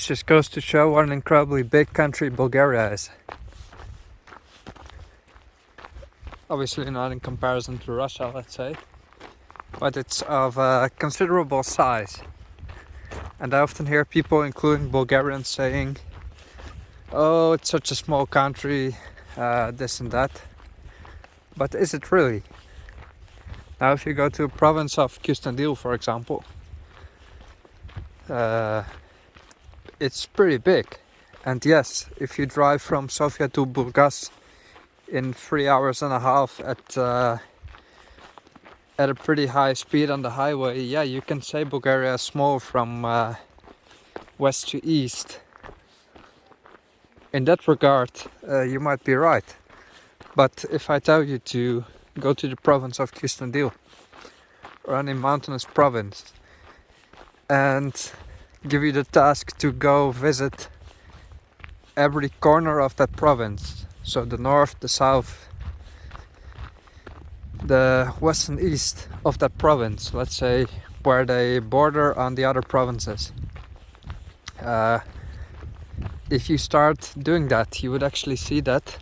This just goes to show what an incredibly big country Bulgaria is. Obviously not in comparison to Russia, let's say, but it's of a considerable size. And I often hear people, including Bulgarians, saying, oh, it's such a small country, this and that. But is it really? Now, if you go to the province of Kyustendil, for example, it's pretty big. And yes, if you drive from Sofia to Burgas in 3 hours and a half at a pretty high speed on the highway, yeah, you can say Bulgaria is small from west to east. In that regard, you might be right. But if I tell you to go to the province of Kyustendil or any mountainous province and give you the task to go visit every corner of that province, so the north, the south, the west and east of that province, let's say where they border on the other provinces, if you start doing that, you would actually see that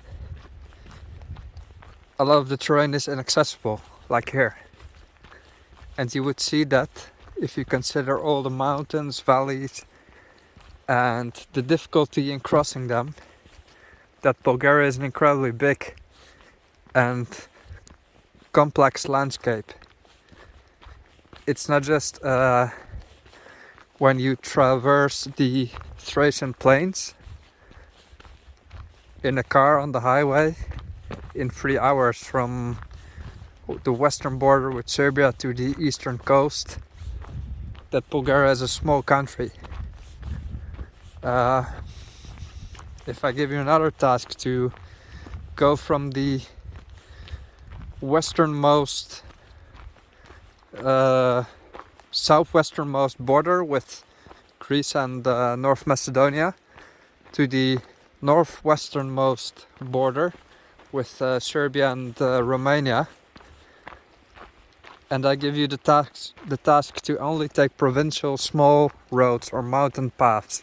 a lot of the terrain is inaccessible, like here. And you would see that if you consider all the mountains, valleys, and the difficulty in crossing them, that Bulgaria is an incredibly big and complex landscape. It's not just when you traverse the Thracian plains in a car on the highway in 3 hours from the western border with Serbia to the eastern coast, that Bulgaria is a small country. If I give you another task to go from the westernmost, southwesternmost border with Greece and North Macedonia to the northwesternmost border with Serbia and Romania, and I give you the task to only take provincial small roads or mountain paths,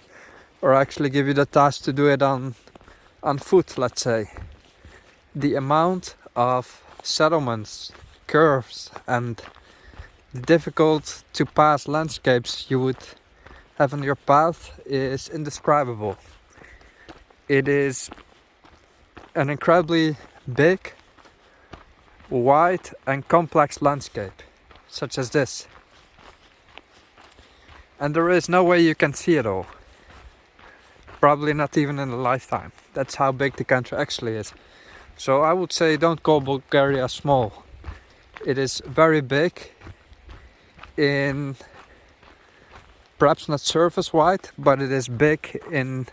or actually give you the task to do it on foot, let's say, the amount of settlements, curves, and difficult to pass landscapes you would have on your path is indescribable. It is an incredibly big, wide and complex landscape, such as this. And there is no way you can see it all. Probably not even in a lifetime. That's how big the country actually is. So I would say don't call Bulgaria small. It is very big in, perhaps not surface-wide, but it is big in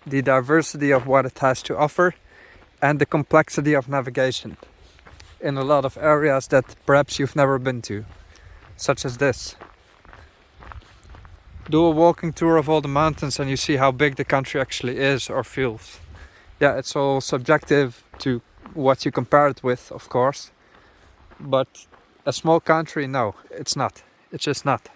the diversity of what it has to offer and the complexity of navigation in a lot of areas that perhaps you've never been to, such as this. Do a walking tour of all the mountains and you see how big the country actually is or feels. Yeah, it's all subjective to what you compare it with, of course, but a small country, no, it's not. It's just not.